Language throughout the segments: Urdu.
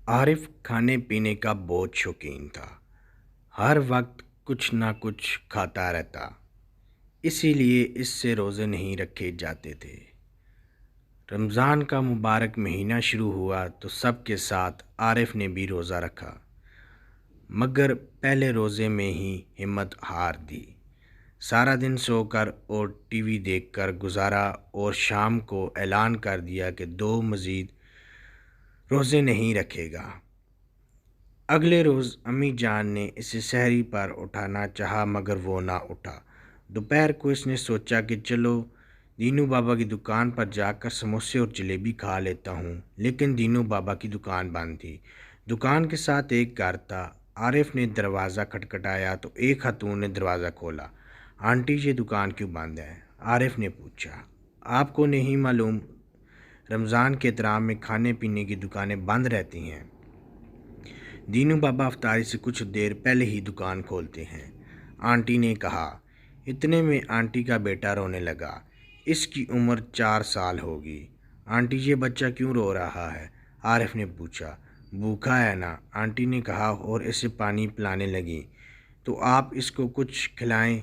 عارف کھانے پینے کا بہت شوقین تھا۔ ہر وقت کچھ نہ کچھ کھاتا رہتا، اسی لیے اس سے روزے نہیں رکھے جاتے تھے۔ رمضان کا مبارک مہینہ شروع ہوا تو سب کے ساتھ عارف نے بھی روزہ رکھا، مگر پہلے روزے میں ہی ہمت ہار دی۔ سارا دن سو کر اور ٹی وی دیکھ کر گزارا اور شام کو اعلان کر دیا کہ دو مزید روزے نہیں رکھے گا۔ اگلے روز امی جان نے اسے سحری پر اٹھانا چاہا مگر وہ نہ اٹھا۔ دوپہر کو اس نے سوچا کہ چلو دینو بابا کی دکان پر جا کر سموسے اور جلیبی کھا لیتا ہوں، لیکن دینو بابا کی دکان بند تھی۔ دکان کے ساتھ ایک گھر تھا۔ عارف نے دروازہ کھٹکھٹایا تو ایک خاتون نے دروازہ کھولا۔ آنٹی یہ دکان کیوں بند ہے؟ عارف نے پوچھا۔ آپ کو نہیں معلوم رمضان کے احترام میں کھانے پینے کی دکانیں بند رہتی ہیں؟ دینو بابا افطاری سے کچھ دیر پہلے ہی دکان کھولتے ہیں، آنٹی نے کہا۔ اتنے میں آنٹی کا بیٹا رونے لگا۔ اس کی عمر 4 سال ہوگی۔ آنٹی یہ بچہ کیوں رو رہا ہے؟ عارف نے پوچھا۔ بھوکا ہے نا، آنٹی نے کہا اور اسے پانی پلانے لگی۔ تو آپ اس کو کچھ کھلائیں،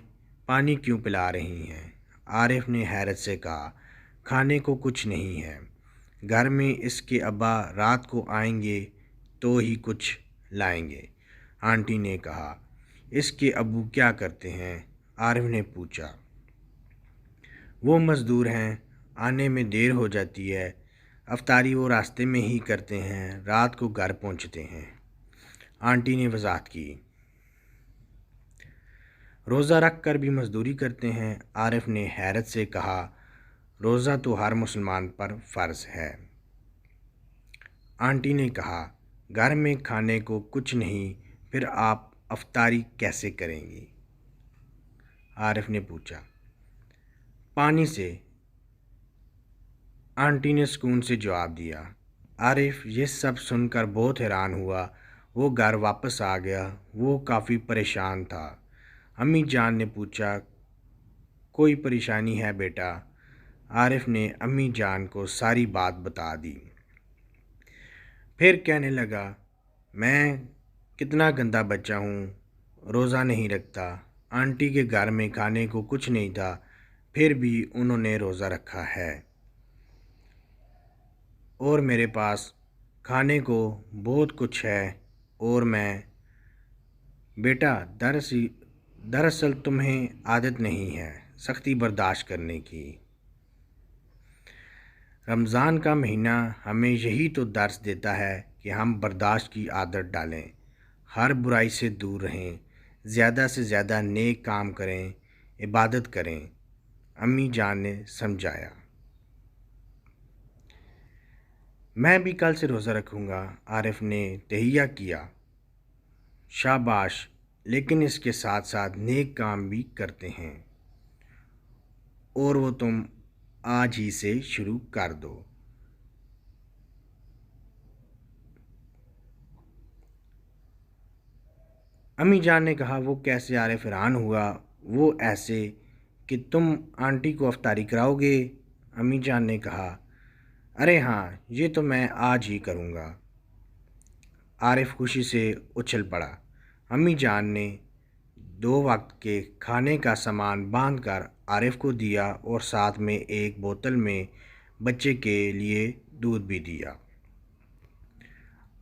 پانی کیوں پلا رہی ہیں؟ عارف نے حیرت سے کہا۔ کھانے کو کچھ نہیں ہے، گھر میں اس کے ابا رات کو آئیں گے تو ہی کچھ لائیں گے، آنٹی نے کہا۔ اس کے ابو کیا کرتے ہیں؟ عارف نے پوچھا۔ وہ مزدور ہیں، آنے میں دیر ہو جاتی ہے، افطاری وہ راستے میں ہی کرتے ہیں، رات کو گھر پہنچتے ہیں، آنٹی نے وضاحت کی۔ روزہ رکھ کر بھی مزدوری کرتے ہیں؟ عارف نے حیرت سے کہا۔ روزہ تو ہر مسلمان پر فرض ہے، آنٹی نے کہا۔ گھر میں کھانے کو کچھ نہیں، پھر آپ افطاری کیسے کریں گی؟ عارف نے پوچھا۔ پانی سے، آنٹی نے سکون سے جواب دیا۔ عارف یہ سب سن کر بہت حیران ہوا۔ وہ گھر واپس آ گیا۔ وہ کافی پریشان تھا۔ امی جان نے پوچھا، کوئی پریشانی ہے بیٹا؟ عارف نے امی جان کو ساری بات بتا دی۔ پھر کہنے لگا، میں کتنا گندا بچہ ہوں، روزہ نہیں رکھتا۔ آنٹی کے گھر میں کھانے کو کچھ نہیں تھا، پھر بھی انہوں نے روزہ رکھا ہے، اور میرے پاس کھانے کو بہت کچھ ہے اور میں۔ بیٹا دراصل تمہیں عادت نہیں ہے سختی برداشت کرنے کی۔ رمضان کا مہینہ ہمیں یہی تو درس دیتا ہے کہ ہم برداشت کی عادت ڈالیں، ہر برائی سے دور رہیں، زیادہ سے زیادہ نیک کام کریں، عبادت کریں، امی جان نے سمجھایا۔ میں بھی کل سے روزہ رکھوں گا، عارف نے تہیہ کیا۔ شاباش، لیکن اس کے ساتھ ساتھ نیک کام بھی کرتے ہیں، اور وہ تم آج ہی سے شروع کر دو۔ امی جان نے کہا۔ وہ کیسے؟ عارف حیران ہوا۔ وہ ایسے کہ تم آنٹی کو افطاری کراؤ گے؟ امی جان نے کہا۔ ارے ہاں، یہ تو میں آج ہی کروں گا۔ عارف خوشی سے اچھل پڑا۔ امی جان نے 2 وقت کے کھانے کا سامان باندھ کر عارف کو دیا اور ساتھ میں ایک بوتل میں بچے کے لیے دودھ بھی دیا۔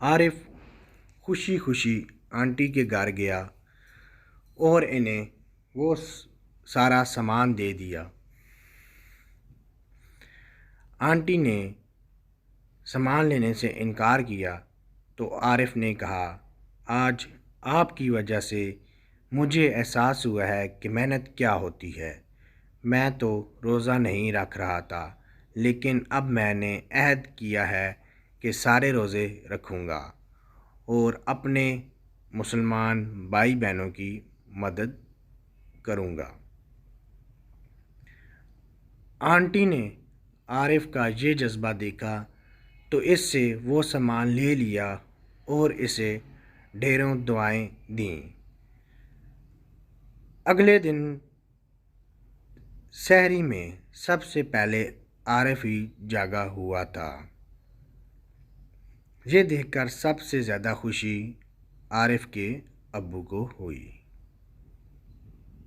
عارف خوشی خوشی آنٹی کے گھر گیا اور انہیں وہ سارا سامان دے دیا۔ آنٹی نے سامان لینے سے انکار کیا تو عارف نے کہا، آج آپ کی وجہ سے مجھے احساس ہوا ہے کہ محنت کیا ہوتی ہے۔ میں تو روزہ نہیں رکھ رہا تھا، لیکن اب میں نے عہد کیا ہے کہ سارے روزے رکھوں گا اور اپنے مسلمان بھائی بہنوں کی مدد کروں گا۔ آنٹی نے عارف کا یہ جذبہ دیکھا تو اس سے وہ سامان لے لیا اور اسے ڈھیروں دعائیں دیں۔ اگلے دن سحری میں سب سے پہلے عارف ہی جاگا ہوا تھا۔ یہ دیکھ کر سب سے زیادہ خوشی عارف کے ابو کو ہوئی۔